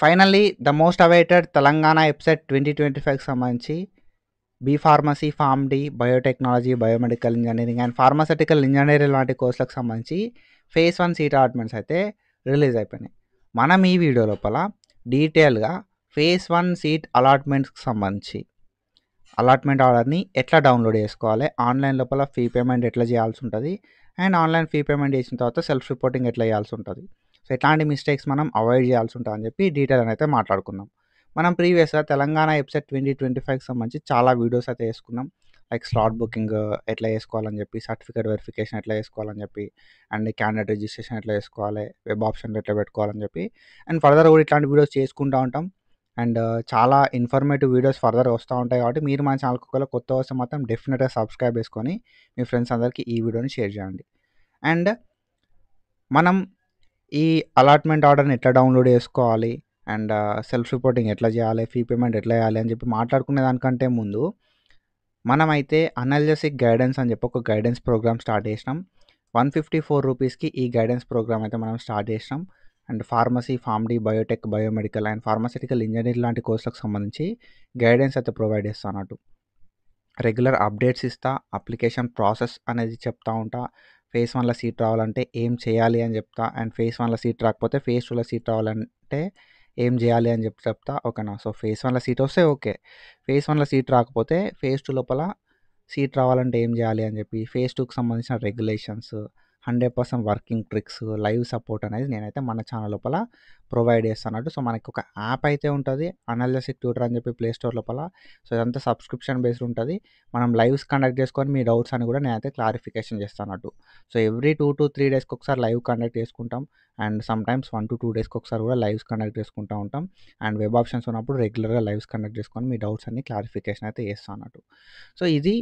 Finally the most awaited Telangana website 2025కి సంబంధించి B pharmacy, pharm D, biotechnology, biomedical engineering and pharmaceutical engineering లాంటి కోర్సులకు సంబంధించి ఫేజ్ 1 సీట్ అలాట్మెంట్స్ అయితే రిలీజ్ అయిపోయినాయి. మనం ఈ వీడియో లోపల డీటెయిల్‌గా ఫేజ్ 1 సీట్ అలాట్మెంట్స్‌కి సంబంధించి అలాట్మెంట్ ఆర్డర్‌ని ఎట్లా డౌన్లోడ్ చేసుకోవాలి, ఆన్లైన్ లోపల ఫీ పేమెంట్ ఎట్లా చేయాల్సి ఉంటుంది అండ్ ఆన్లైన్ ఫీ పేమెంట్ చేసిన తర్వాత సెల్ఫ్ రిపోర్టింగ్ ఎట్లా చేయాల్సి ఉంటుంది. సో ఎట్లాంటి మిస్టేక్స్ మనం అవాయిడ్ చేయాల్సి ఉంటుంది అని చెప్పి డీటెయిల్ అయితే మాట్లాడుకుందాం. మనం ప్రీవియస్‌గా తెలంగాణ వెబ్‌సైట్ 2025కి సంబంధించి చాలా వీడియోస్ అయితే చేసుకున్నాం. లైక్ స్లాట్ బుకింగ్ ఎట్లా చేసుకోవాలని చెప్పి, సర్టిఫికేట్ వెరిఫికేషన్ ఎట్లా చేసుకోవాలని చెప్పి, అండ్ క్యాండిడేట్ రిజిస్ట్రేషన్ ఎట్లా చేసుకోవాలి, వెబ్ ఆప్షన్లు ఎట్లా పెట్టుకోవాలని చెప్పి, అండ్ ఫర్దర్ కూడా ఇట్లాంటి వీడియోస్ చేసుకుంటూ ఉంటాం. అండ్ చాలా ఇన్ఫర్మేటివ్ వీడియోస్ ఫర్దర్‌గా వస్తూ ఉంటాయి కాబట్టి మీరు మన ఛానల్‌కి ఒకవేళ కొత్త వస్తే మాత్రం డెఫినెట్‌గా సబ్స్క్రైబ్ చేసుకొని మీ ఫ్రెండ్స్ అందరికీ ఈ వీడియోని షేర్ చేయండి. అండ్ మనం ఈ అలాట్మెంట్ ఆర్డర్‌ని ఎట్లా డౌన్లోడ్ చేసుకోవాలి అండ్ సెల్ఫ్ రిపోర్టింగ్ ఎట్లా చేయాలి, ఫీ పేమెంట్ ఎట్లా చేయాలి అని చెప్పి మాట్లాడుకునే దానికంటే ముందు మనమైతే అనల్జెసిక్ గైడెన్స్ అని చెప్పి ఒక గైడెన్స్ ప్రోగ్రామ్ స్టార్ట్ చేసినాం. 154 రూపీస్‌కి ఈ గైడెన్స్ ప్రోగ్రామ్ అయితే మనం స్టార్ట్ చేసినాం. And pharmacy, pharm D, biotech, biomedical and pharmaceutical engineering లాంటి కోర్సులకు సంబంధించి గైడెన్స్ అయితే ప్రొవైడ్ చేస్తా అన్నట్టు. రెగ్యులర్ అప్డేట్స్ ఇస్తా, అప్లికేషన్ ప్రాసెస్ అనేది చెప్తా ఉంటా. ఫేజ్ 1లో సీట్ రావాలంటే ఏం చేయాలి అని చెప్తా. అండ్ ఫేజ్ 1లో సీట్ రాకపోతే ఫేజ్ 2లో సీట్ రావాలంటే ఏం చేయాలి అని చెప్తా. ఓకేనా. సో ఫేజ్ 1లో సీట్ వస్తే ఓకే. ఫేజ్ 1లో సీట్ రాకపోతే ఫేజ్ 2 లోపల సీట్ రావాలంటే ఏం చేయాలి అని చెప్పి, ఫేజ్ 2కి సంబంధించిన regulations, 100% working tricks, live support అనేది నేనైతే మన ఛానల్ లోపల ప్రొవైడ్ చేస్తాను. సో మనకి ఒక యాప్ అయితే ఉంటుంది, అనలిసిక్ ట్యూటర్ అని చెప్పి ప్లే స్టోర్ లోపల. సో ఇదంతా సబ్స్క్రిప్షన్ బేస్డ్ ఉంటుంది. మనం లైవ్స్ కండక్ట్ చేసుకొని మీ డౌట్స్ అని కూడా నేనైతే క్లారిఫికేషన్ చేస్తాను. సో ఎవ్రీ 2 to 3 డేస్కి ఒకసారి లైవ్ కండక్ట్ చేసుకుంటాం. అండ్ సమ్టైమ్స్ 1 to 2 డేస్కి ఒకసారి కూడా లైవ్స్ కండక్ట్ చేసుకుంటూ ఉంటాం. అండ్ వెబ్ ఆప్షన్స్ ఉన్నప్పుడు రెగ్యులర్గా లైవ్స్ కండక్ట్ చేసుకొని మీ డౌట్స్ అన్ని క్లారిఫికేషన్ అయితే చేస్తాను. సో ఇది.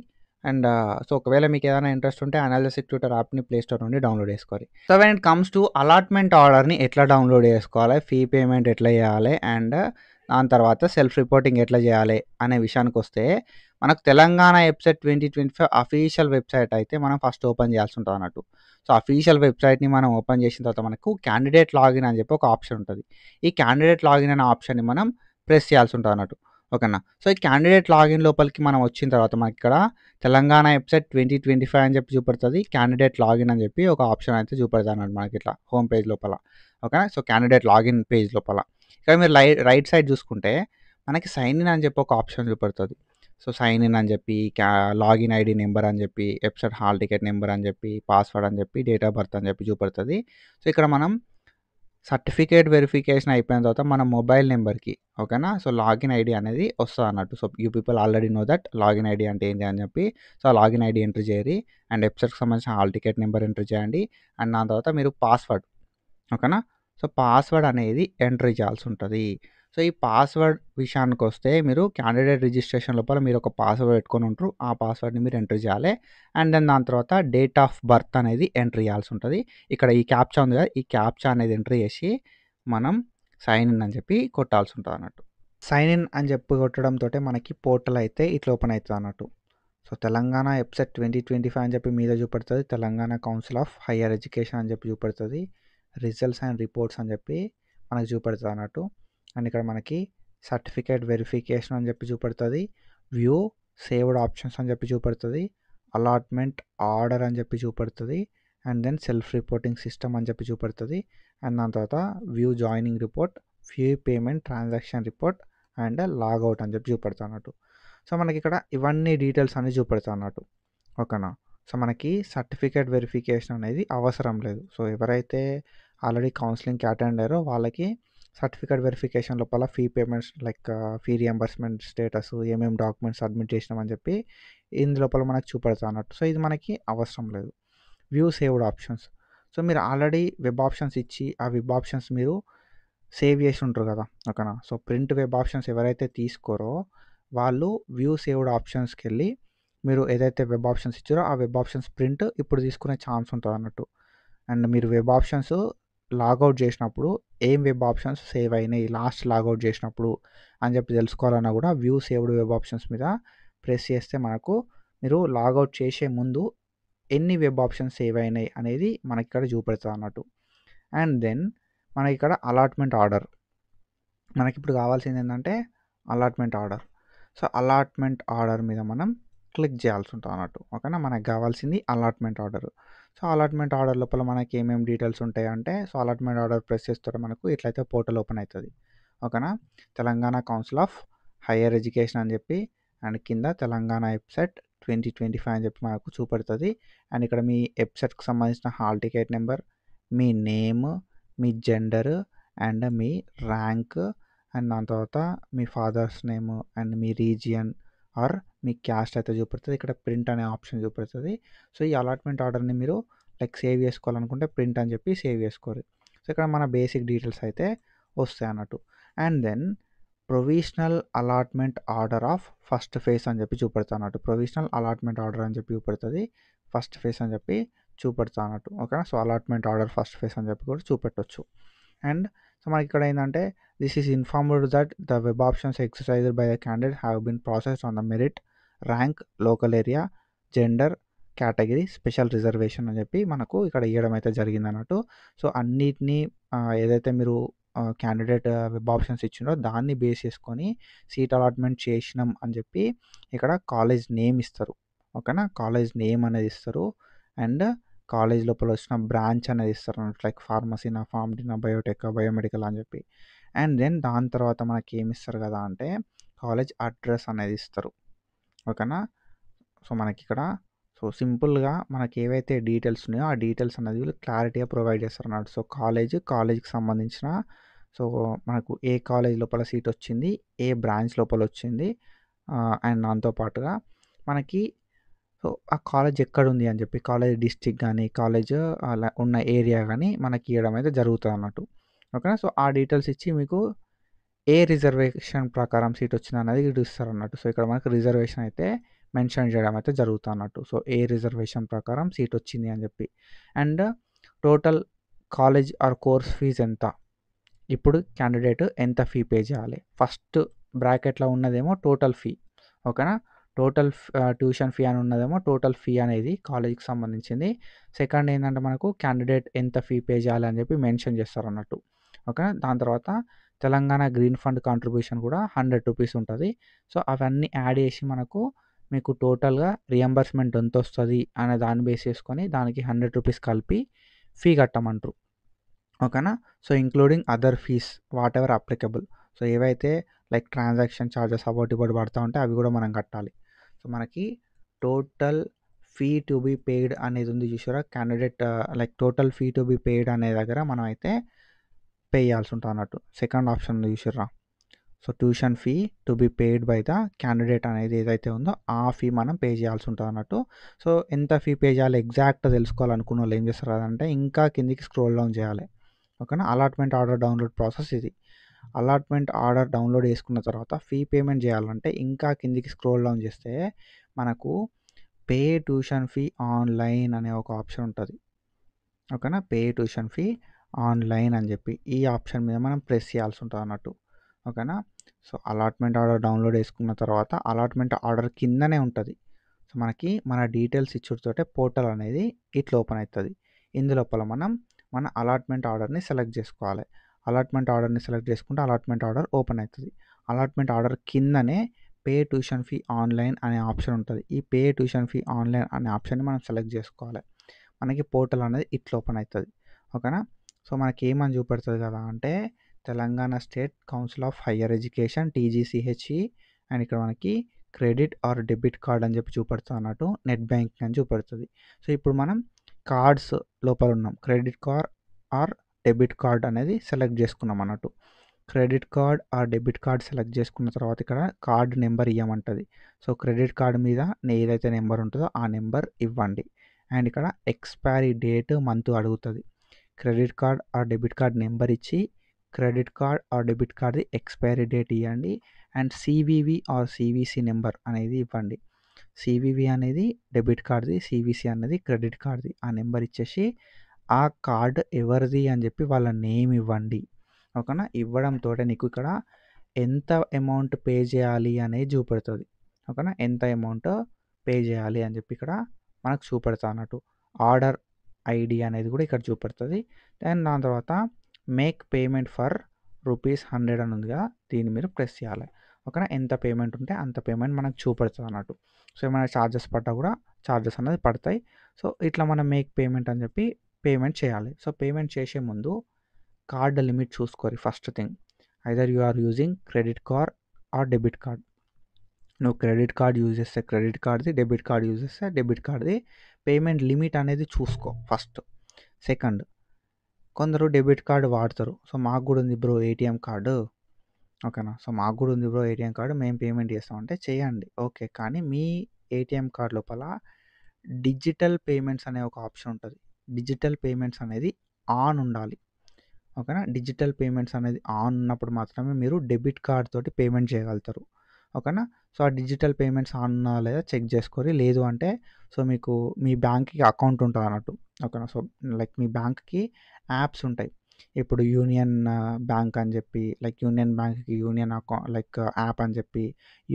అండ్ సో ఒకవేళ మీకు ఏదైనా ఇంట్రెస్ట్ ఉంటే అనలిసిక్ ట్యూటర్ యాప్ని ప్లే స్టోర్ నుండి డౌన్లోడ్ చేసుకోవాలి. So when it comes to allotment ఆర్డర్ని ఎట్లా డౌన్లోడ్ చేసుకోవాలి, ఫీ పేమెంట్ ఎట్లా చేయాలి అండ్ దాని తర్వాత సెల్ఫ్ రిపోర్టింగ్ ఎట్లా చేయాలి అనే విషయానికి వస్తే, మనకు తెలంగాణ వెబ్సైట్ 2025 అఫీషియల్ వెబ్సైట్ అయితే మనం ఫస్ట్ ఓపెన్ చేయాల్సి ఉంటుంది అన్నట్టు. సో అఫీషియల్ వెబ్సైట్ని మనం ఓపెన్ చేసిన తర్వాత మనకు క్యాండిడేట్ లాగిన్ అని చెప్పి ఒక ఆప్షన్ ఉంటుంది. ఈ క్యాండిడేట్ లాగిన్ అనే ఆప్షన్ని మనం ప్రెస్ చేయాల్సి ఉంటుంది అన్నట్టు. ఓకేనా. సో ఈ క్యాండిడేట్ లాగిన్ లోపలికి మనం వచ్చిన తర్వాత మనకి ఇక్కడ తెలంగాణ వెబ్సైట్ 2025 అని చెప్పి చూపెడుతుంది. క్యాండిడేట్ లాగిన్ అని చెప్పి ఒక ఆప్షన్ అయితే చూపెడతాను అన్నమాట మనకి ఇట్లా హోమ్ పేజ్ లోపల. ఓకేనా. సో క్యాండిడేట్ లాగిన్ పేజ్ లోపల ఇక్కడ మీరు రైట్ సైడ్ చూసుకుంటే మనకి సైన్ ఇన్ అని చెప్పి ఒక ఆప్షన్ చూపెడుతుంది. సో సైన్ ఇన్ అని చెప్పి, లాగిన్ ఐడి నెంబర్ అని చెప్పి, వెబ్సైట్ హాల్ టికెట్ నెంబర్ అని చెప్పి, పాస్వర్డ్ అని చెప్పి, డేట్ ఆఫ్ బర్త్ అని చెప్పి చూపెడుతుంది. సో ఇక్కడ మనం సర్టిఫికేట్ వెరిఫికేషన్ అయిపోయిన తర్వాత మన మొబైల్ నెంబర్కి, ఓకేనా, సో లాగిన్ ఐడి అనేది వస్తుంది అన్నట్టు. So you people already know that login ID అంటే ఏంటి అని చెప్పి. సో లాగిన్ ఐడి ఎంటర్ చేయరి అండ్ వెబ్సైట్కి సంబంధించిన హాల్ టికెట్ నెంబర్ ఎంటర్ చేయండి. అండ్ దాని తర్వాత మీరు పాస్వర్డ్, ఓకేనా, సో పాస్వర్డ్ అనేది ఎంటర్ చేయాల్సి ఉంటుంది. సో ఈ పాస్వర్డ్ విషయానికి వస్తే మీరు క్యాండిడేట్ రిజిస్ట్రేషన్ లోపల మీరు ఒక పాస్వర్డ్ పెట్టుకొని ఉంటారు. ఆ పాస్వర్డ్ని మీరు ఎంటర్ చేయాలి. అండ్ దెన్ దాని తర్వాత డేట్ ఆఫ్ బర్త్ అనేది ఎంటర్ చేయాల్సి ఉంటుంది. ఇక్కడ ఈ క్యాప్చా ఉంది కదా, ఈ క్యాప్చా అనేది ఎంటర్ చేసి మనం సైన్ ఇన్ అని చెప్పి కొట్టాల్సి ఉంటుంది అన్నట్టు. సైన్ ఇన్ అని చెప్పి కొట్టడంతో మనకి పోర్టల్ అయితే ఇట్లా ఓపెన్ అవుతుంది అన్నట్టు. సో తెలంగాణ వెబ్సైట్ 2025 అని చెప్పి మీద చూపెడుతుంది. Telangana council of higher education అని చెప్పి చూపెడుతుంది. రిజల్ట్స్ అండ్ రిపోర్ట్స్ అని చెప్పి మనకు చూపెడుతుంది అన్నట్టు. అండ్ ఇక్కడ మనకి సర్టిఫికేట్ వెరిఫికేషన్ అని చెప్పి చూపెడుతుంది. వ్యూ సేవ్డ్ ఆప్షన్స్ అని చెప్పి చూపెడుతుంది. అలాట్మెంట్ ఆర్డర్ అని చెప్పి చూపెడుతుంది. And then self reporting system అని చెప్పి చూపెడుతుంది. అండ్ దాని తర్వాత view joining report, fee payment transaction report and logout అని చెప్పి చూపెడుతుంది అన్నట్టు. సో మనకి ఇక్కడ ఇవన్నీ డీటెయిల్స్ అనేది చూపెడతా అన్నట్టు. ఓకేనా. సో మనకి సర్టిఫికేట్ వెరిఫికేషన్ అనేది అవసరం లేదు. సో ఎవరైతే ఆల్రెడీ కౌన్సిలింగ్కి అటెండ్ అయ్యారో వాళ్ళకి సర్టిఫికేట్ వెరిఫికేషన్ లోపల fee payments like fee reimbursement status, ఏమేమి డాక్యుమెంట్స్ సబ్మిట్ చేసినామని చెప్పి ఇందులోపల మనకు చూపెడతా అన్నట్టు. సో ఇది మనకి అవసరం లేదు. View saved options. సో మీరు ఆల్రెడీ వెబ్ ఆప్షన్స్ ఇచ్చి ఆ వెబ్ ఆప్షన్స్ మీరు సేవ్ చేసి ఉంటారు కదా, ఓకేనా. సో ప్రింట్ వెబ్ ఆప్షన్స్ ఎవరైతే తీసుకోరో వాళ్ళు వ్యూ సేవ్డ్ ఆప్షన్స్కి వెళ్ళి మీరు ఏదైతే వెబ్ ఆప్షన్స్ ఇచ్చారో ఆ వెబ్ ఆప్షన్స్ ప్రింట్ ఇప్పుడు తీసుకునే ఛాన్స్ ఉంటుంది అన్నట్టు. అండ్ మీరు వెబ్ ఆప్షన్స్ లాగౌట్ చేసినప్పుడు ఏం వెబ్ ఆప్షన్స్ సేవ్ అయినాయి లాస్ట్ లాగౌట్ చేసినప్పుడు అని చెప్పి తెలుసుకోవాలన్నా కూడా వ్యూ సేవ్డ్ వెబ్ ఆప్షన్స్ మీద ప్రెస్ చేస్తే మనకు మీరు లాగౌట్ చేసే ముందు ఎన్ని వెబ్ ఆప్షన్స్ సేవ్ అయినాయి అనేది మనకి ఇక్కడ చూపెడుతుంది అన్నట్టు. అండ్ దెన్ మనకి ఇక్కడ అలాట్మెంట్ ఆర్డర్, మనకిప్పుడు కావాల్సింది ఏంటంటే allotment order. So, allotment order మీద మనం క్లిక్ చేయాల్సి ఉంటుంది అన్నట్టు. ఓకేనా, మనకు కావాల్సింది allotment order. So, allotment order లోపల మనకి ఏమేమి డీటెయిల్స్ ఉంటాయంటే, సో అలాట్మెంట్ ఆర్డర్ ప్రెస్ చేస్తే మనకు ఇట్లయితే పోర్టల్ ఓపెన్ అవుతుంది. ఓకేనా, Telangana council of higher education అని చెప్పి అండ్ కింద తెలంగాణ వెబ్సైట్ 2025 అని చెప్పి మనకు చూపెడుతుంది. అండ్ ఇక్కడ మీ వెబ్సైట్కి సంబంధించిన హాల్ టికెట్ నెంబర్, మీ నేమ్, మీ జెండర్ అండ్ మీ ర్యాంక్ అండ్ దాని తర్వాత మీ ఫాదర్స్ నేమ్ అండ్ మీ రీజియన్ ఆర్ మీ క్యాస్ట్ అయితే చూపెడుతుంది. ఇక్కడ ప్రింట్ అనే ఆప్షన్ చూపెడుతుంది. సో ఈ అలాట్మెంట్ ఆర్డర్ని మీరు లైక్ సేవ్ చేసుకోవాలనుకుంటే ప్రింట్ అని చెప్పి సేవ్ చేసుకోరు. సో ఇక్కడ మన బేసిక్ డీటెయిల్స్ అయితే వస్తాయి అన్నట్టు. And then provisional allotment order of first phase అని చెప్పి చూపెడతా అన్నట్టు. ప్రొవిజనల్ అలాట్మెంట్ ఆర్డర్ అని చెప్పి చూపెడుతుంది, ఫస్ట్ ఫేజ్ అని చెప్పి చూపెడతా అన్నట్టు. ఓకేనా, so allotment order first phase అని చెప్పి కూడా చూపెట్టవచ్చు. అండ్ సో మనకి ఇక్కడ ఏంటంటే this is informed that the web options exercised by the candidate have been processed on the merit, rank, local area, gender, category, special reservation అని చెప్పి మనకు ఇక్కడ ఇవ్వడం అయితే జరిగింది అన్నట్టు. సో అన్నిటినీ ఏదైతే మీరు క్యాండిడేట్ వెబ్ ఆప్షన్స్ ఇచ్చిండో దాన్ని బేస్ చేసుకొని సీట్ అలాట్మెంట్ చేసినాం అని చెప్పి ఇక్కడ కాలేజ్ నేమ్ ఇస్తారు. ఓకేనా, కాలేజ్ నేమ్ అనేది ఇస్తారు అండ్ కాలేజ్ లోపల వచ్చిన బ్రాంచ్ అనేది ఇస్తారు అన్నట్టు. లైక్ ఫార్మసీనా, ఫార్మడీనా, బయోటెక్, బయోమెడికల్ అని చెప్పి. అండ్ దెన్ దాని తర్వాత మనకి ఏమి ఇస్తారు కదా అంటే కాలేజ్ అడ్రస్ అనేది ఇస్తారు. ఓకేనా, సో మనకి ఇక్కడ సో సింపుల్గా మనకి ఏవైతే డీటెయిల్స్ ఉన్నాయో ఆ డీటెయిల్స్ అనేది క్లారిటీగా ప్రొవైడ్ చేస్తారు అన్నట్టు. సో కాలేజ్కి సంబంధించిన సో మనకు ఏ కాలేజ్ లోపల సీట్ వచ్చింది, ఏ బ్రాంచ్ లోపల వచ్చింది అండ్ దాంతో పాటుగా మనకి సో ఆ కాలేజ్ ఎక్కడుంది అని చెప్పి కాలేజ్ డిస్ట్రిక్ట్ కానీ కాలేజ్ అలా ఉన్న ఏరియా కానీ మనకి ఇవ్వడం అయితే జరుగుతుంది అన్నట్టు. ఓకేనా, సో ఆ డీటెయిల్స్ ఇచ్చి మీకు ఏ రిజర్వేషన్ ప్రకారం సీట్ వచ్చింది అనేది ఇటు ఇస్తారు అన్నట్టు. సో ఇక్కడ మనకు రిజర్వేషన్ అయితే మెన్షన్ చేయడం అయితే జరుగుతుంది అన్నట్టు. సో ఏ రిజర్వేషన్ ప్రకారం సీట్ వచ్చింది అని చెప్పి and total college or course fees ఎంత, ఇప్పుడు క్యాండిడేట్ ఎంత ఫీ పే చేయాలి. ఫస్ట్ బ్రాకెట్లో ఉన్నదేమో టోటల్ ఫీ. ఓకేనా, టోటల్ ట్యూషన్ ఫీ అని ఉన్నదేమో టోటల్ ఫీ అనేది కాలేజ్కి సంబంధించింది. సెకండ్ ఏంటంటే మనకు క్యాండిడేట్ ఎంత ఫీ పే చేయాలి అని చెప్పి మెన్షన్ చేస్తారు అన్నట్టు. ఓకేనా, దాని తర్వాత తెలంగాణ గ్రీన్ ఫండ్ కాంట్రిబ్యూషన్ కూడా 100 రూపీస్ ఉంటుంది. సో అవన్నీ యాడ్ చేసి మనకు మీకు టోటల్గా రియంబర్స్మెంట్ ఎంత వస్తుంది అనే దాన్ని బేస్ చేసుకొని దానికి 100 రూపీస్ కలిపి ఫీ కట్టమంటారు. ఓకేనా, so including other fees whatever applicable. So ఏవైతే లైక్ ట్రాన్సాక్షన్ ఛార్జెస్ అబౌట్ ఇబౌట్ పడుతూ ఉంటే అవి కూడా మనం కట్టాలి. సో మనకి total fee to be paid అనేది ఉంది చూసారా, candidate like total fee to be paid అనే దగ్గర మనం అయితే పే చేయాల్సి ఉంటుంది అన్నట్టు. సెకండ్ ఆప్షన్ ఉంది చూసారా, so tuition fee to be paid by the candidate అనేది ఏదైతే ఉందో ఆ ఫీ మనం పే చేయాల్సి ఉంటుంది అన్నట్టు. సో ఎంత ఫీ పే చేయాలి ఎగ్జాక్ట్ తెలుసుకోవాలనుకున్న వాళ్ళు ఏం చేస్తారు అంటే ఇంకా కిందికి స్క్రోల్ డౌన్ చేయాలి. ఓకేనా, అలాట్మెంట్ ఆర్డర్ డౌన్లోడ్ ప్రాసెస్ ఇది. అలాట్మెంట్ ఆర్డర్ డౌన్లోడ్ చేసుకున్న తర్వాత ఫీ పేమెంట్ చేయాలంటే ఇంకా కిందికి స్క్రోల్ డౌన్ చేస్తే మనకు పే ట్యూషన్ ఫీ ఆన్లైన్ అనే ఒక ఆప్షన్ ఉంటుంది. ఓకేనా, పే ట్యూషన్ ఫీ ఆన్లైన్ అని చెప్పి ఈ ఆప్షన్ మీద మనం ప్రెస్ చేయాల్సి ఉంటుంది అన్నట్టు. ఓకేనా, సో అలాట్మెంట్ ఆర్డర్ డౌన్లోడ్ చేసుకున్న తర్వాత అలాట్మెంట్ ఆర్డర్ కిందనే ఉంటుంది. సో మనకి మన డీటెయిల్స్ ఇచ్చుడుతోటే పోర్టల్ అనేది ఇట్లా ఓపెన్ అవుతుంది. ఇందులోపల మనం మన అలాట్మెంట్ ఆర్డర్ని సెలెక్ట్ చేసుకోవాలి. అలాట్మెంట్ ఆర్డర్ని సెలెక్ట్ చేసుకుంటే అలాట్మెంట్ ఆర్డర్ ఓపెన్ అవుతుంది. అలాట్మెంట్ ఆర్డర్ కిందనే పే ట్యూషన్ ఫీ ఆన్లైన్ అనే ఆప్షన్ ఉంటుంది. ఈ పే ట్యూషన్ ఫీ ఆన్లైన్ అనే ఆప్షన్ని మనం సెలెక్ట్ చేసుకోవాలి. మనకి పోర్టల్ అనేది ఇట్లా ఓపెన్ అవుతుంది. ఓకేనా, సో మనకి ఏమని చూపెడుతుంది కదా అంటే Telangana state council of higher education TGCHE and ఇక్కడ మనకి క్రెడిట్ ఆర్ డెబిట్ కార్డ్ అని చెప్పి చూపెడుతుంది అన్నట్టు. నెట్ బ్యాంకింగ్ అని చూపెడుతుంది. సో ఇప్పుడు మనం కార్డ్స్ లోపల ఉన్నాం. Credit card or debit card అనేది సెలెక్ట్ చేసుకున్నాం అన్నట్టు. Credit card or debit card select చేసుకున్న తర్వాత ఇక్కడ కార్డ్ నెంబర్ ఇవ్వమంటుంది. సో క్రెడిట్ కార్డ్ మీద ఏదైతే నెంబర్ ఉంటుందో ఆ నెంబర్ ఇవ్వండి. అండ్ ఇక్కడ ఎక్స్పైరీ డేట్ మంత్ అడుగుతుంది. Credit card or debit card number ఇచ్చి క్రెడిట్ కార్డ్ ఆర్ డెబిట్ కార్డ్ది ఎక్స్పైరీ డేట్ ఇవ్వండి and CVV or CVC number అనేది ఇవ్వండి. CVV అనేది డెబిట్ కార్డ్ది, CVC అనేది క్రెడిట్ కార్డ్ది. ఆ నెంబర్ ఇచ్చేసి ఆ కార్డ్ ఎవరిది అని చెప్పి వాళ్ళ నేమ్ ఇవ్వండి. ఓకేనా, ఇవ్వడంతో నీకు ఇక్కడ ఎంత అమౌంట్ పే చేయాలి అనేది చూపెడుతుంది. ఓకేనా, ఎంత అమౌంట్ పే చేయాలి అని చెప్పి ఇక్కడ మనకు చూపెడతా అన్నట్టు. ఆర్డర్ ID అనేది కూడా ఇక్కడ చూపెడుతుంది. అండ్ దాని తర్వాత మేక్ పేమెంట్ ఫర్ ₹100 అని ఉందిగా, దీన్ని మీరు ప్రెస్ చేయాలి. ఓకేనా. ఎంత పేమెంట్ ఉంటే అంత పేమెంట్ మనకు చూపెడుతుంది అన్నట్టు. సో ఏమైనా ఛార్జెస్ పడ్డా కూడా ఛార్జెస్ అనేది పడతాయి. సో ఇట్లా మనం మేక్ పేమెంట్ అని చెప్పి పేమెంట్ చేయాలి. సో పేమెంట్ చేసే ముందు కార్డ్ లిమిట్ చూసుకోరి first thing. Either you are using credit card or debit card. నువ్వు క్రెడిట్ కార్డ్ యూజ్ చేస్తే క్రెడిట్ కార్డ్ది, డెబిట్ కార్డ్ యూజ్ చేస్తే డెబిట్ కార్డ్ది పేమెంట్ లిమిట్ అనేది చూసుకో ఫస్ట్. సెకండ్, కొందరు డెబిట్ కార్డు వాడతారు. సో మాకు కూడా ఉంది బ్రో ఏటీఎం కార్డు, ఓకేనా. సో మాకు కూడా ఉంది బ్రో ఏటీఎం కార్డు, మేము పేమెంట్ చేస్తామంటే చేయండి, ఓకే. కానీ మీ ఏటీఎం కార్డ్ లోపల డిజిటల్ పేమెంట్స్ అనే ఒక ఆప్షన్ ఉంటుంది. డిజిటల్ పేమెంట్స్ అనేది ఆన్ ఉండాలి, ఓకేనా. డిజిటల్ పేమెంట్స్ అనేది ఆన్ ఉన్నప్పుడు మాత్రమే మీరు డెబిట్ కార్డ్ తోటి పేమెంట్ చేయగలుగుతారు, ఓకేనా. సో ఆ డిజిటల్ పేమెంట్స్ ఆన్ ఉన్నా లేదా చెక్ చేసుకోరి. లేదు అంటే సో మీకు మీ బ్యాంక్కి అకౌంట్ ఉంటుంది అన్నట్టు, ఓకేనా. సో లైక్ మీ బ్యాంక్కి యాప్స్ ఉంటాయి. ఇప్పుడు యూనియన్ బ్యాంక్ అని చెప్పి, లైక్ యూనియన్ బ్యాంక్కి యూనియన్ అకౌంట్ లైక్ యాప్ అని చెప్పి,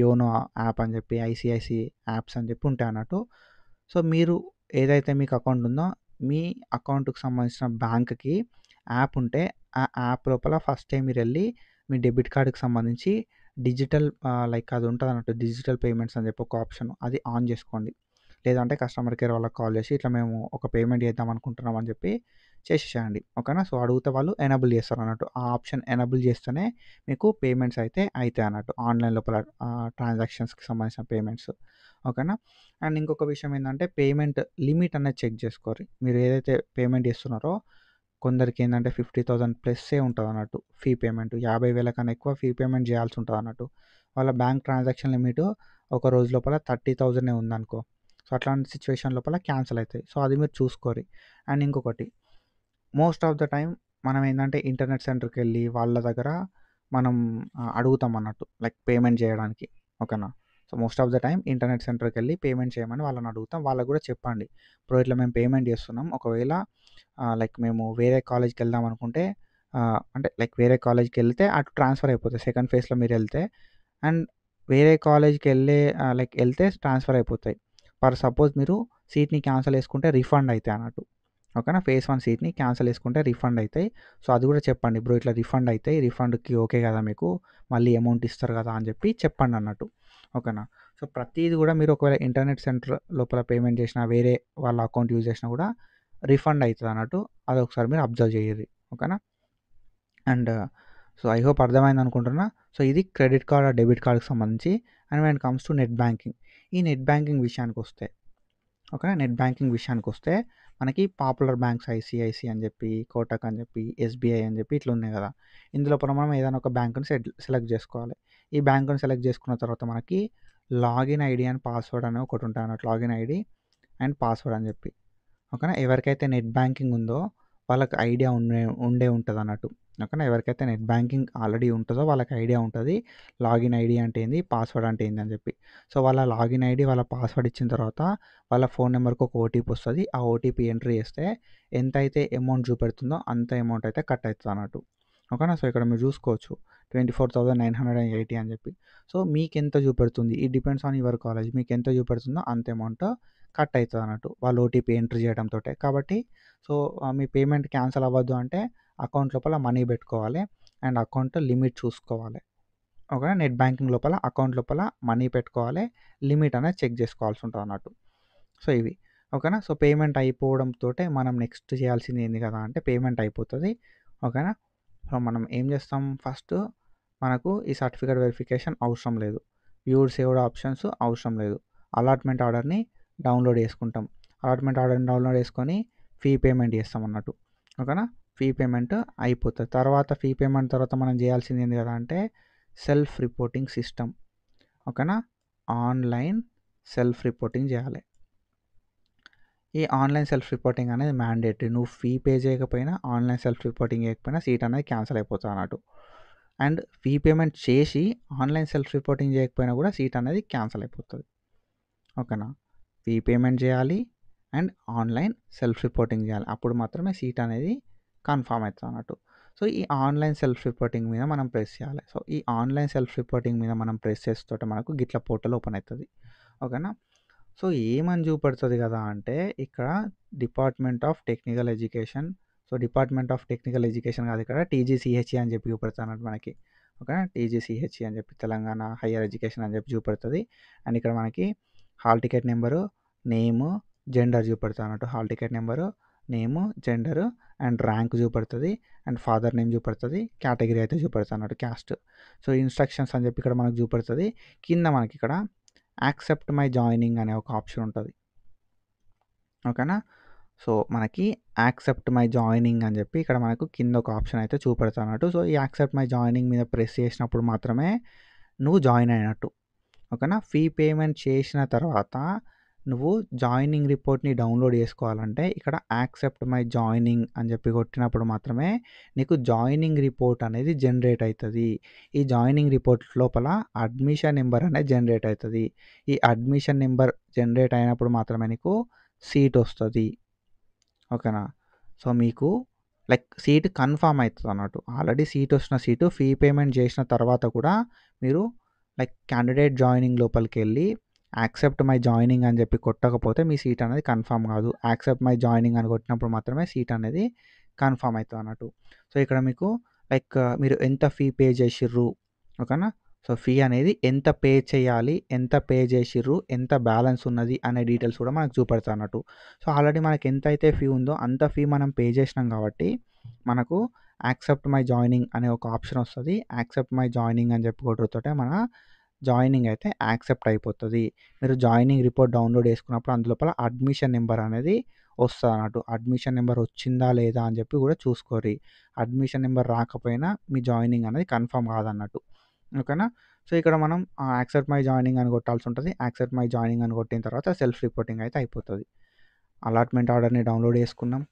యోనో యాప్ అని చెప్పి, ఐసిఐసి యాప్స్ అని చెప్పి ఉంటాయి అన్నట్టు. సో మీరు ఏదైతే మీకు అకౌంట్ ఉందో మీ అకౌంట్కి సంబంధించిన బ్యాంక్కి యాప్ ఉంటే ఆ యాప్ లోపల ఫస్ట్ టైం మీరు వెళ్ళి మీ డెబిట్ కార్డ్కి సంబంధించి డిజిటల్ లైక్ అది ఉంటుంది అన్నట్టు, డిజిటల్ పేమెంట్స్ అని చెప్పి ఒక ఆప్షన్, అది ఆన్ చేసుకోండి. లేదంటే కస్టమర్ కేర్ వాళ్ళకి కాల్ చేసి ఇట్లా మేము ఒక పేమెంట్ చేద్దాం అనుకుంటున్నాం అని చెప్పి చేసేసేయండి, ఓకేనా. సో అడిగితే వాళ్ళు ఎనేబుల్ చేస్తారు అన్నట్టు. ఆ ఆప్షన్ ఎనేబుల్ చేస్తేనే మీకు పేమెంట్స్ అయితే అవుతాయి అన్నట్టు, ఆన్లైన్ లోపల ట్రాన్సాక్షన్స్కి సంబంధించిన పేమెంట్స్, ఓకేనా. అండ్ ఇంకొక విషయం ఏంటంటే పేమెంట్ లిమిట్ అనేది చెక్ చేసుకోరు. మీరు ఏదైతే పేమెంట్ చేస్తున్నారో కొందరికి ఏంటంటే 50,000 ప్లస్సే ఉంటుంది అన్నట్టు ఫీ పేమెంట్, 50,000 కన్నా ఎక్కువ ఫీ పేమెంట్ చేయాల్సి ఉంటుంది అన్నట్టు. వాళ్ళ బ్యాంక్ ట్రాన్సాక్షన్ లిమిట్ ఒక రోజు లోపల 30,000 ఉందనుకో, సో అట్లాంటి సిచ్యువేషన్ లోపల క్యాన్సిల్ అవుతాయి. సో అది మీరు చూసుకోరి. అండ్ ఇంకొకటి, మోస్ట్ ఆఫ్ ద టైం మనం ఏంటంటే ఇంటర్నెట్ సెంటర్కి వెళ్ళి వాళ్ళ దగ్గర మనం అడుగుతాం అన్నట్టు, లైక్ పేమెంట్ చేయడానికి, ఓకేనా. So most of the time internet సెంటర్కి వెళ్ళి పేమెంట్ చేయమని వాళ్ళని అడుగుతాం. వాళ్ళకు కూడా చెప్పండి, ఇప్పుడు ఇట్లా మేము పేమెంట్ చేస్తున్నాం, ఒకవేళ లైక్ మేము వేరే కాలేజ్కి వెళ్దాం అనుకుంటే అంటే లైక్ వేరే కాలేజ్కి వెళ్తే అటు ట్రాన్స్ఫర్ అయిపోతుంది సెకండ్ ఫేజ్లో మీరు వెళ్తే. అండ్ వేరే కాలేజ్కి లైక్ వెళ్తే ట్రాన్స్ఫర్ అయిపోతాయి. ఫర్ సపోజ్ మీరు సీట్ని క్యాన్సిల్ చేసుకుంటే రిఫండ్ అవుతాయి అన్నట్టు, ఓకేనా. ఫేజ్ 1 సీట్ని క్యాన్సిల్ చేసుకుంటే రిఫండ్ అవుతాయి. సో అది కూడా చెప్పండి, బ్రో ఇట్లా రిఫండ్ అవుతాయి, రిఫండ్కి ఓకే కదా మీకు, మళ్ళీ అమౌంట్ ఇస్తారు కదా అని చెప్పి చెప్పండి అన్నట్టు, ఓకేనా. సో ప్రతిది కూడా మీరు ఒకవేళ ఇంటర్నెట్ సెంటర్ లోపల పేమెంట్ చేసినా, వేరే వాళ్ళ అకౌంట్ యూజ్ చేసినా కూడా రిఫండ్ అవుతుంది అన్నట్టు, అది ఒకసారి మీరు అబ్జర్వ్ చేయండి, ఓకేనా. అండ్ సో ఐ హోప్ అర్థమైంది అనుకుంటున్నా. సో ఇది క్రెడిట్ కార్డ్ ఆర్ డెబిట్ కార్డ్కి సంబంధించి. And when comes to net banking, ఈ నెట్ బ్యాంకింగ్ విషయానికి వస్తే, ఓకే, నెట్ బ్యాంకింగ్ విషయానికి వస్తే మనకి పాపులర్ బ్యాంక్స్ ఐసిఐసి అని చెప్పి, కోటక్ అని చెప్పి, ఎస్బీఐ అని చెప్పి ఇట్లా ఉన్నాయి కదా. ఇందులో మనం ఏదైనా ఒక బ్యాంకుని సెలెక్ట్ చేసుకోవాలి. ఈ బ్యాంకుని సెలెక్ట్ చేసుకున్న తర్వాత మనకి లాగిన్ ఐడి అండ్ పాస్వర్డ్ అనే ఒకటి ఉంటుంది అన్నట్టు, లాగిన్ ఐడి అండ్ పాస్వర్డ్ అని చెప్పి, ఓకేనా. ఎవరికైతే నెట్ బ్యాంకింగ్ ఉందో వాళ్ళకి ఐడియా ఉండే ఉంటుంది అన్నట్టు, ఓకేనా. ఎవరికైతే నెట్ బ్యాంకింగ్ ఆల్రెడీ ఉంటుందో వాళ్ళకి ఐడియా ఉంటుంది లాగిన్ ఐడి అంటే ఏంది, పాస్వర్డ్ అంటే ఏంది అని చెప్పి. సో వాళ్ళ లాగిన్ ఐడి, వాళ్ళ పాస్వర్డ్ ఇచ్చిన తర్వాత వాళ్ళ ఫోన్ నెంబర్కి ఒక ఓటీపీ వస్తుంది. ఆ ఓటీపీ ఎంట్రీ చేస్తే ఎంత అయితే అమౌంట్ చూపెడుతుందో అంత అమౌంట్ అయితే కట్ అవుతుంది అన్నట్టు, ఓకేనా. సో ఇక్కడ మీరు చూసుకోవచ్చు 24,980 అని చెప్పి. సో మీకు ఎంత చూపెడుతుంది, ఈ డిపెండ్స్ ఆన్ యువర్ కాలేజ్, మీకు ఎంత చూపెడుతుందో అంత అమౌంట్ కట్ అవుతుంది అన్నట్టు వాళ్ళు ఓటీపీ ఎంట్రీ చేయడంతో. కాబట్టి సో మీ పేమెంట్ క్యాన్సిల్ అవ్వద్దు అంటే అకౌంట్ లోపల మనీ పెట్టుకోవాలి అండ్ అకౌంట్ లిమిట్ చూసుకోవాలి, ఓకే. నెట్ బ్యాంకింగ్ లోపల అకౌంట్ లోపల మనీ పెట్టుకోవాలి, లిమిట్ అనేది చెక్ చేసుకోవాల్సి ఉంటుంది అన్నట్టు. సో ఇవి, ఓకేనా. సో పేమెంట్ అయిపోవడంతో మనం నెక్స్ట్ చేయాల్సింది ఏంది కదా అంటే పేమెంట్ అయిపోతుంది, ఓకేనా. సో మనం ఏం చేస్తాం, ఫస్ట్ మనకు ఈ సర్టిఫికేట్ వెరిఫికేషన్ అవసరం లేదు, వ్యూడ్ సేవ్డ్ ఆప్షన్స్ అవసరం లేదు, అలాట్మెంట్ ఆర్డర్ని డౌన్లోడ్ చేసుకుంటాం. అలాట్మెంట్ ఆర్డర్ని డౌన్లోడ్ చేసుకొని ఫీ పేమెంట్ చేస్తాం అన్నట్టు, ఓకేనా. ఫీ పేమెంట్ అయిపోతుంది. తర్వాత ఫీ పేమెంట్ తర్వాత మనం చేయాల్సింది ఏంది కదా అంటే సెల్ఫ్ రిపోర్టింగ్ సిస్టమ్, ఓకేనా. ఆన్లైన్ సెల్ఫ్ రిపోర్టింగ్ చేయాలి. ఈ ఆన్లైన్ సెల్ఫ్ రిపోర్టింగ్ అనేది మ్యాండేటరీ. నువ్వు ఫీ పే చేయకపోయినా, ఆన్లైన్ సెల్ఫ్ రిపోర్టింగ్ చేయకపోయినా సీట్ అనేది క్యాన్సిల్ అయిపోతుంది అన్నట్టు. అండ్ ఫీ పేమెంట్ చేసి ఆన్లైన్ సెల్ఫ్ రిపోర్టింగ్ చేయకపోయినా కూడా సీట్ అనేది క్యాన్సిల్ అయిపోతుంది, ఓకేనా. ఫీ పేమెంట్ చేయాలి అండ్ ఆన్లైన్ సెల్ఫ్ రిపోర్టింగ్ చేయాలి, అప్పుడు మాత్రమే సీట్ అనేది కన్ఫామ్ అవుతుంది అన్నట్టు. సో ఈ ఆన్లైన్ సెల్ఫ్ రిపోర్టింగ్ మీద మనం ప్రెస్ చేయాలి. సో ఈ ఆన్లైన్ సెల్ఫ్ రిపోర్టింగ్ మీద మనం ప్రెస్ చేస్తుంటే మనకు గిట్ల పోర్టల్ ఓపెన్ అవుతుంది, ఓకేనా. సో ఏమని చూపెడుతుంది కదా అంటే ఇక్కడ department of technical education so department of technical education కాదు, ఇక్కడ టీజీసీహెచ్ఈ అని చెప్పి చూపెడుతున్నట్టు మనకి. ఓకే, టీజీసీహెచ్ఈ అని చెప్పి తెలంగాణ హయ్యర్ ఎడ్యుకేషన్ అని చెప్పి చూపెడుతుంది. అండ్ ఇక్కడ మనకి hall ticket number, name, gender చూపెడుతున్నట్టు. Hall ticket number, name, gender and rank చూపెడుతుంది. అండ్ ఫాదర్ నేమ్ చూపెడుతుంది. కేటగిరీ అయితే చూపెడుతున్నట్టు క్యాస్ట్. సో ఇన్స్ట్రక్షన్స్ అని చెప్పి ఇక్కడ మనకు చూపెడుతుంది. కింద మనకి ఇక్కడ యాక్సెప్ట్ మై జాయినింగ్ అనే ఒక ఆప్షన్ ఉంటుంది. ఓకేనా, సో మనకి యాక్సెప్ట్ మై జాయినింగ్ అని చెప్పి ఇక్కడ మనకు కింద ఒక ఆప్షన్ అయితే చూపెడుతున్నట్టు. సో ఈ యాక్సెప్ట్ మై జాయినింగ్ మీద ప్రెస్ చేసినప్పుడు మాత్రమే నువ్వు జాయిన్ అయినట్టు. ఓకేనా, ఫీ పేమెంట్ చేసిన తర్వాత నువ్వు జాయినింగ్ రిపోర్ట్ని డౌన్లోడ్ చేసుకోవాలంటే ఇక్కడ యాక్సెప్ట్ మై జాయినింగ్ అని చెప్పి కొట్టినప్పుడు మాత్రమే నీకు జాయినింగ్ రిపోర్ట్ అనేది జనరేట్ అవుతుంది. ఈ జాయినింగ్ రిపోర్ట్ లోపల అడ్మిషన్ నెంబర్ అనేది జనరేట్ అవుతుంది. ఈ అడ్మిషన్ నెంబర్ జనరేట్ అయినప్పుడు మాత్రమే నీకు సీట్ వస్తుంది. ఓకేనా, సో మీకు లైక్ సీట్ కన్ఫామ్ అవుతుంది అన్నట్టు. ఆల్రెడీ సీట్ వచ్చిన సీటు ఫీ పేమెంట్ చేసిన తర్వాత కూడా మీరు లైక్ క్యాండిడేట్ జాయినింగ్ లోపలికి వెళ్ళి యాక్సెప్ట్ మై జాయినింగ్ అని చెప్పి కొట్టకపోతే మీ సీట్ అనేది కన్ఫామ్ కాదు. యాక్సెప్ట్ మై జాయినింగ్ అని కొట్టినప్పుడు మాత్రమే సీట్ అనేది కన్ఫామ్ అవుతుంది అన్నట్టు. సో ఇక్కడ మీకు లైక్ మీరు ఎంత ఫీ పే చేసిర్రు, ఓకేనా, సో ఫీ అనేది ఎంత పే చేయాలి, ఎంత పే చేసిర్రు, ఎంత బ్యాలెన్స్ ఉన్నది అనే డీటెయిల్స్ కూడా మనకు చూపెడతా అన్నట్టు. సో ఆల్రెడీ మనకి ఎంత అయితే ఫీ ఉందో అంత ఫీ మనం పే చేసినాం కాబట్టి మనకు యాక్సెప్ట్ మై జాయినింగ్ అనే ఒక ఆప్షన్ వస్తుంది. యాక్సెప్ట్ మై జాయినింగ్ అని చెప్పి కొట్టుతోటే మన జాయినింగ్ అయితే యాక్సెప్ట్ అయిపోతుంది. మీరు జాయినింగ్ రిపోర్ట్ డౌన్లోడ్ చేసుకున్నప్పుడు అందులోపల అడ్మిషన్ నెంబర్ అనేది వస్తుంది అన్నట్టు. అడ్మిషన్ నెంబర్ వచ్చిందా లేదా అని చెప్పి కూడా చూసుకోరి. అడ్మిషన్ నెంబర్ రాకపోయినా మీ జాయినింగ్ అనేది కన్ఫర్మ్ కాదన్నట్టు. ఓకేనా, సో ఇక్కడ మనం యాక్సెప్ట్ మై జాయినింగ్ అని కొట్టాల్సి ఉంటుంది. యాక్సెప్ట్ మై జాయినింగ్ అని కొట్టిన తర్వాత సెల్ఫ్ రిపోర్టింగ్ అయితే అయిపోతుంది. అలాట్మెంట్ ఆర్డర్ని డౌన్లోడ్ చేసుకున్నాం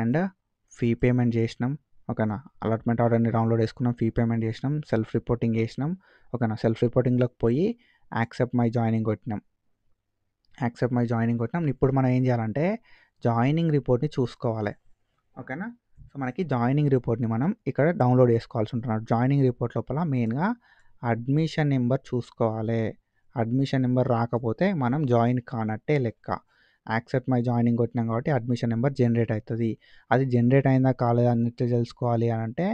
అండ్ ఫీ పేమెంట్ చేసినాం. ఓకేనా, అలాట్మెంట్ ఆర్డర్ని డౌన్లోడ్ చేసుకున్నాం, ఫీ పేమెంట్ చేసినాం, సెల్ఫ్ రిపోర్టింగ్ చేసినాం. ఓకేనా, సెల్ఫ్ రిపోర్టింగ్లోకి పోయి యాక్సెప్ట్ మై జాయినింగ్ కొట్టినాం. యాక్సెప్ట్ మై జాయినింగ్ కొట్టినాం. ఇప్పుడు మనం ఏం చేయాలంటే జాయినింగ్ రిపోర్ట్ని చూసుకోవాలి. ఓకేనా, సో మనకి జాయినింగ్ రిపోర్ట్ని మనం ఇక్కడ డౌన్లోడ్ చేసుకోవాల్సి ఉంటున్నాడు. జాయినింగ్ రిపోర్ట్ లోపల మెయిన్గా అడ్మిషన్ నెంబర్ చూసుకోవాలి. అడ్మిషన్ నెంబర్ రాకపోతే మనం జాయిన్ కానట్టే లెక్క. యాక్సెప్ట్ మై జాయినింగ్ కొట్టినాం కాబట్టి అడ్మిషన్ నెంబర్ జనరేట్ అవుతుంది. అది జనరేట్ అయిందా కాలేదా అన్నట్టు తెలుసుకోవాలి అని అంటే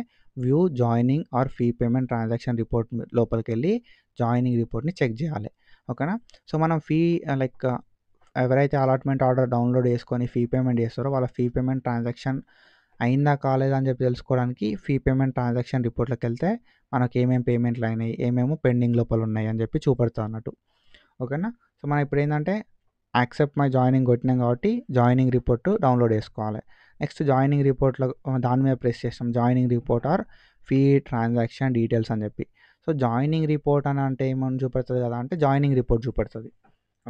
view joining or fee payment transaction report లోపలికి వెళ్ళి జాయినింగ్ రిపోర్ట్ని చెక్ చేయాలి. ఓకేనా, సో మనం ఫీ లైక్ ఎవరైతే అలాట్మెంట్ ఆర్డర్ డౌన్లోడ్ చేసుకొని ఫీ పేమెంట్ చేస్తారో వాళ్ళ ఫీ పేమెంట్ ట్రాన్సాక్షన్ అయిందా కాలేదా అని చెప్పి తెలుసుకోవడానికి ఫీ పేమెంట్ ట్రాన్సాక్షన్ రిపోర్ట్లోకి వెళ్తే మనకి ఏమేమి పేమెంట్లు అయినాయి, ఏమేమో పెండింగ్ లోపల ఉన్నాయి అని చెప్పి చూపెడతా అన్నట్టు. ఓకేనా, సో మనం ఇప్పుడు ఏంటంటే యాక్సెప్ట్ మై జాయినింగ్ కొట్టినాం కాబట్టి జాయినింగ్ రిపోర్ట్ డౌన్లోడ్ చేసుకోవాలి. నెక్స్ట్ జాయినింగ్ రిపోర్ట్లో దాని మీద ప్రెస్ చేస్తాం, joining report or fee transaction details అని చెప్పి. సో జాయినింగ్ రిపోర్ట్ అని అంటే ఏమని చూపెడుతుంది కదా అంటే జాయినింగ్ రిపోర్ట్ చూపెడుతుంది.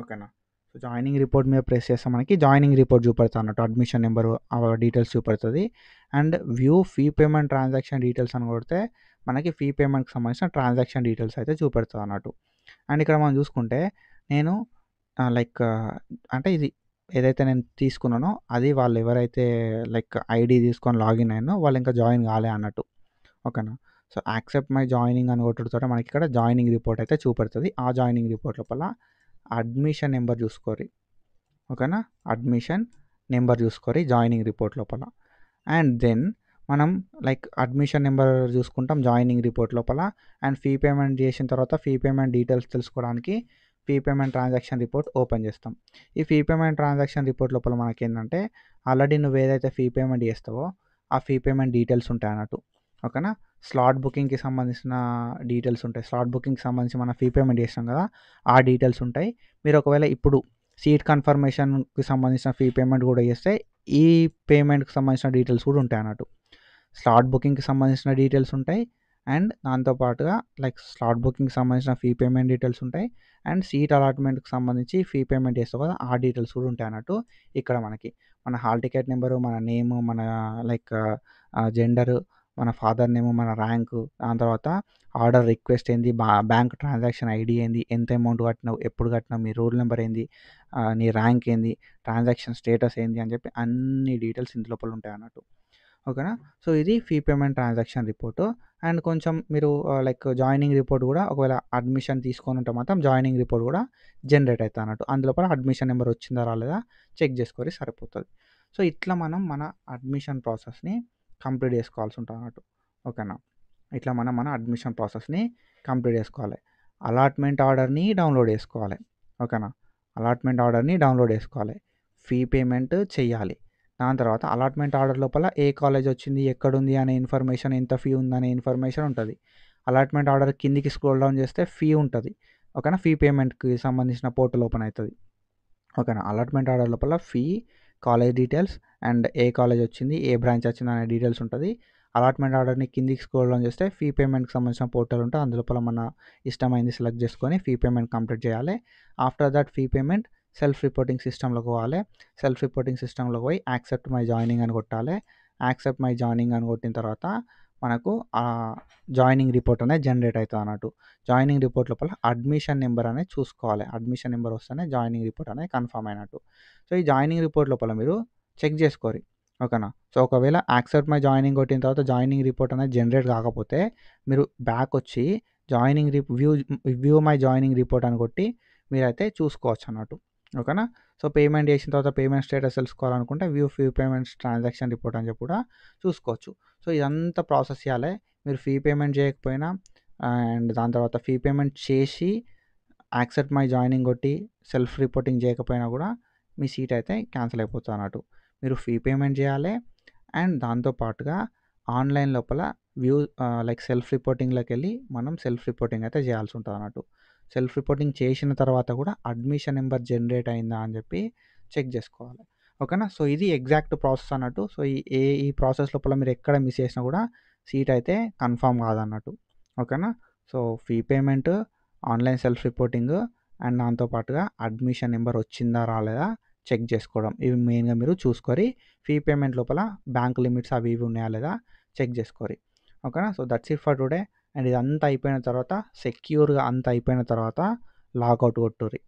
ఓకేనా, సో జాయినింగ్ రిపోర్ట్ మీద ప్రెస్ చేస్తే మనకి జాయినింగ్ రిపోర్ట్ చూపెడతా అన్నట్టు. అడ్మిషన్ నెంబరు డీటెయిల్స్ చూపెడుతుంది. And view fee payment transaction details అని కొడితే మనకి ఫీ పేమెంట్కి సంబంధించిన ట్రాన్సాక్షన్ డీటెయిల్స్ అయితే చూపెడుతుంది అన్నట్టు. అండ్ ఇక్కడ మనం చూసుకుంటే నేను లైక్ అంటే ఇది ఏదైతే నేను తీసుకున్నానో అది వాళ్ళు ఎవరైతే లైక్ ఐడి తీసుకొని లాగిన్ అయినో వాళ్ళు ఇంకా జాయిన్ కాలే అన్నట్టు. ఓకేనా, సో యాక్సెప్ట్ మై జాయినింగ్ అని కొట్టుతో మనకి ఇక్కడ జాయినింగ్ రిపోర్ట్ అయితే చూపెడుతుంది. ఆ జాయినింగ్ రిపోర్ట్ లోపల అడ్మిషన్ నెంబర్ చూసుకోరి. ఓకేనా, అడ్మిషన్ నెంబర్ చూసుకోరి జాయినింగ్ రిపోర్ట్ లోపల. అండ్ దెన్ మనం లైక్ అడ్మిషన్ నెంబర్ చూసుకుంటాం జాయినింగ్ రిపోర్ట్ లోపల. అండ్ ఫీ పేమెంట్ చేసిన తర్వాత ఫీ పేమెంట్ డీటెయిల్స్ తెలుసుకోవడానికి fee payment transaction report open చేస్తాం. ఈ ఫీ పేమెంట్ ట్రాన్సాక్షన్ రిపోర్ట్ లోపల మనకి ఏంటంటే ఆల్రెడీ నువ్వు ఏదైతే ఫీ పేమెంట్ చేస్తావో ఆ ఫీ పేమెంట్ డీటెయిల్స్ ఉంటాయి అన్నట్టు. ఓకేనా, స్లాట్ బుకింగ్కి సంబంధించిన డీటెయిల్స్ ఉంటాయి. స్లాట్ బుకింగ్కి సంబంధించి మనం ఫీ పేమెంట్ చేస్తాం కదా ఆ డీటెయిల్స్ ఉంటాయి. మీరు ఒకవేళ ఇప్పుడు సీట్ కన్ఫర్మేషన్కి సంబంధించిన ఫీ పేమెంట్ కూడా చేస్తే ఈ పేమెంట్కి సంబంధించిన డీటెయిల్స్ కూడా ఉంటాయి అన్నట్టు. స్లాట్ బుకింగ్కి సంబంధించిన డీటెయిల్స్ ఉంటాయి అండ్ దాంతోపాటుగా లైక్ స్లాట్ బుకింగ్కి సంబంధించిన ఫీ పేమెంట్ డీటెయిల్స్ ఉంటాయి. అండ్ సీట్ అలాట్మెంట్కి సంబంధించి ఫీ పేమెంట్ చేస్తావు కదా ఆ డీటెయిల్స్ కూడా ఉంటాయి అన్నట్టు. ఇక్కడ మనకి మన హాల్ టికెట్ నెంబరు, మన నేము, మన లైక్ జెండరు, మన ఫాదర్ నేము, మన ర్యాంకు, దాని తర్వాత ఆర్డర్ రిక్వెస్ట్ ఏంది, బ్యాంక్ ట్రాన్సాక్షన్ ఐడి ఏంది, ఎంత అమౌంట్ కట్టినావు, ఎప్పుడు కట్టినావు, మీ రూల్ నెంబర్ ఏంది, నీ ర్యాంక్ ఏంది, ట్రాన్సాక్షన్ స్టేటస్ ఏంది అని చెప్పి అన్ని డీటెయిల్స్ ఇంటి లోపల ఉంటాయి అన్నట్టు. ఓకేనా, సో ఇది fee payment transaction report. And కొంచెం మీరు లైక్ జాయినింగ్ రిపోర్ట్ కూడా ఒకవేళ అడ్మిషన్ తీసుకొని ఉంటే మాత్రం జాయినింగ్ రిపోర్ట్ కూడా జనరేట్ అవుతుంది అన్నట్టు. అందులోపల అడ్మిషన్ నెంబర్ వచ్చిందా రాలేదా చెక్ చేసుకొని సరిపోతుంది. సో ఇట్లా మనం మన అడ్మిషన్ ప్రాసెస్ని కంప్లీట్ చేసుకోవాల్సి ఉంటుంది అన్నట్టు. ఓకేనా, ఇట్లా మనం మన అడ్మిషన్ ప్రాసెస్ని కంప్లీట్ చేసుకోవాలి. అలాట్మెంట్ ఆర్డర్ని డౌన్లోడ్ చేసుకోవాలి. ఓకేనా, అలాట్మెంట్ ఆర్డర్ని డౌన్లోడ్ చేసుకోవాలి. ఫీ పేమెంట్ చెయ్యాలి. దాని తర్వాత అలాట్మెంట్ ఆర్డర్ లోపల ఏ కాలేజ్ వచ్చింది, ఎక్కడుంది అనే ఇన్ఫర్మేషన్, ఎంత ఫీ ఉందనే ఇన్ఫర్మేషన్ ఉంటుంది. అలాట్మెంట్ ఆర్డర్ కిందికి స్క్రోల్ డౌన్ చేస్తే ఫీ ఉంటుంది. ఓకేనా, ఫీ పేమెంట్కి సంబంధించిన పోర్టల్ ఓపెన్ అవుతుంది. ఓకేనా, అలాట్మెంట్ ఆర్డర్ లోపల fee, college details and A college వచ్చింది, ఏ బ్రాంచ్ వచ్చింది అనే డీటెయిల్స్ ఉంటుంది. అలాట్మెంట్ ఆర్డర్ని కిందికి స్క్రోల్ డౌన్ చేస్తే ఫీ పేమెంట్కి సంబంధించిన పోర్టల్ ఉంటుంది. అందులోపల మన ఇష్టమైంది సెలెక్ట్ చేసుకొని ఫీ పేమెంట్ కంప్లీట్ చేయాలి. After that fee payment self reporting సిస్టంలోకి పోవాలి. సెల్ఫ్ రిపోర్టింగ్ సిస్టంలోకి పోయి యాక్సెప్ట్ మై జాయినింగ్ అని కొట్టాలి. యాక్సెప్ట్ మై జాయినింగ్ అని కొట్టిన తర్వాత మనకు జాయినింగ్ రిపోర్ట్ అనేది జనరేట్ అవుతుంది అన్నట్టు. జాయినింగ్ రిపోర్ట్ లోపల అడ్మిషన్ నెంబర్ అనేది చూసుకోవాలి. అడ్మిషన్ నెంబర్ వస్తేనే జాయినింగ్ రిపోర్ట్ అనేది కన్ఫర్మ్ అయినట్టు. సో ఈ జాయినింగ్ రిపోర్ట్ లోపల మీరు చెక్ చేసుకోరు. ఓకేనా, సో ఒకవేళ యాక్సెప్ట్ మై జాయినింగ్ కొట్టిన తర్వాత జాయినింగ్ రిపోర్ట్ అనేది జనరేట్ కాకపోతే మీరు బ్యాక్ వచ్చి joining view my joining report అని కొట్టి మీరైతే చూసుకోవచ్చు అన్నట్టు. ఓకేనా, సో పేమెంట్ చేసిన తర్వాత పేమెంట్ స్టేటస్ తెలుసుకోవాలనుకుంటే view fee payments transaction report అని చెప్పి కూడా చూసుకోవచ్చు. సో ఇదంతా ప్రాసెస్ చేయాలి. మీరు ఫీ పేమెంట్ చేయకపోయినా అండ్ దాని తర్వాత ఫీ పేమెంట్ చేసి యాక్సెప్ట్ మై జాయినింగ్ కొట్టి సెల్ఫ్ రిపోర్టింగ్ చేయకపోయినా కూడా మీ సీట్ అయితే క్యాన్సిల్ అయిపోతుంది అన్నట్టు. మీరు ఫీ పేమెంట్ చేయాలి అండ్ దాంతోపాటుగా ఆన్లైన్ లోపల వ్యూ లైక్ సెల్ఫ్ రిపోర్టింగ్లోకి వెళ్ళి మనం సెల్ఫ్ రిపోర్టింగ్ అయితే చేయాల్సి ఉంటుంది అన్నట్టు. సెల్ఫ్ రిపోర్టింగ్ చేసిన తర్వాత కూడా అడ్మిషన్ నెంబర్ జనరేట్ అయిందా అని చెప్పి చెక్ చేసుకోవాలి. ఓకేనా, సో ఇది ఎగ్జాక్ట్ ప్రాసెస్ అన్నట్టు. సో ఈ ప్రాసెస్ లోపల మీరు ఎక్కడ మిస్ చేసినా కూడా సీట్ అయితే కన్ఫామ్ కాదన్నట్టు. ఓకేనా, so fee payment, online self reporting and దాంతోపాటుగా అడ్మిషన్ నెంబర్ వచ్చిందా రాలేదా చెక్ చేసుకోవడం, ఇవి మెయిన్గా మీరు చూసుకొని ఫీ పేమెంట్ లోపల బ్యాంక్ లిమిట్స్ అవి ఇవి ఉన్నాయా లేదా చెక్ చేసుకోరి. ఓకేనా, so that's it for today. And ఇదంతా అయిపోయిన తర్వాత సెక్యూర్గా అంతా అయిపోయిన తర్వాత లాగౌట్ కొట్టుర్రి.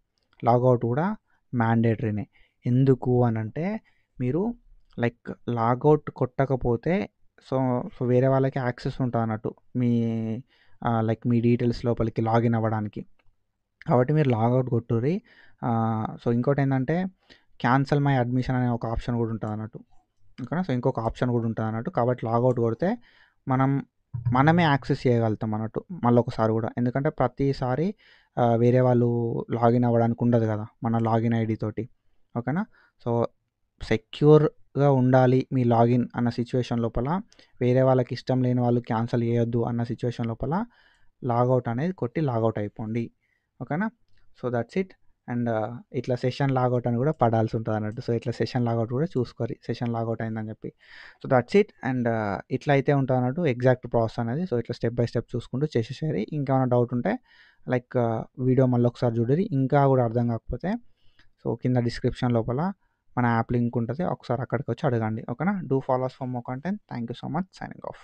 లాగౌట్ కూడా మ్యాండేటరీనే. ఎందుకు అని అంటే మీరు లైక్ లాగౌట్ కొట్టకపోతే సో సో వేరే వాళ్ళకి యాక్సెస్ ఉంటుంది అన్నట్టు మీ లైక్ మీ డీటెయిల్స్ లోపలికి లాగిన్ అవ్వడానికి. కాబట్టి మీరు లాగౌట్ కొట్టుర్రి. సో ఇంకోటి ఏంటంటే క్యాన్సల్ మై అడ్మిషన్ అనే ఒక ఆప్షన్ కూడా ఉంటుంది అన్నట్టు. ఓకేనా, సో ఇంకొక ఆప్షన్ కూడా ఉంటుంది అన్నట్టు. కాబట్టి లాగౌట్ కొడితే మనమే యాక్సెస్ చేయగలుగుతాం అన్నట్టు మళ్ళీ ఒకసారి కూడా. ఎందుకంటే ప్రతిసారి వేరే వాళ్ళు లాగిన్ అవ్వడానికి ఉండదు కదా మన లాగిన్ ఐడి తోటి. ఓకేనా, సో సెక్యూర్గా ఉండాలి మీ లాగిన్ అన్న సిచ్యువేషన్ లోపల, వేరే వాళ్ళకి ఇష్టం లేని వాళ్ళు క్యాన్సిల్ చేయొద్దు అన్న సిచ్యువేషన్ లోపల లాగౌట్ అనేది కొట్టి లాగౌట్ అయిపోండి. ఓకేనా, సో దట్స్ ఇట్. అండ్ ఇట్లా సెషన్ లాగౌట్ అని కూడా పడాల్సి ఉంటుంది అన్నట్టు. సో ఇట్లా సెషన్ లాగౌట్ కూడా చూసుకోరి, సెషన్ లాగౌట్ అయిందని చెప్పి. So that's it. అండ్ ఇట్లా అయితే ఉంటుంది అన్నట్టు ఎగ్జాక్ట్ ప్రాసెస్ అనేది. సో ఇట్లా స్టెప్ బై స్టెప్ చూసుకుంటూ చేసేసేయాలి. ఇంకేమైనా డౌట్ ఉంటే లైక్ వీడియో మళ్ళీ ఒకసారి చూడరి. ఇంకా కూడా అర్థం కాకపోతే సో కింద డిస్క్రిప్షన్ లోపల మన యాప్ లింక్ ఉంటుంది, ఒకసారి అక్కడికి వచ్చి అడగండి. ఓకేనా, do follows for more content. Thank you so much. Signing off.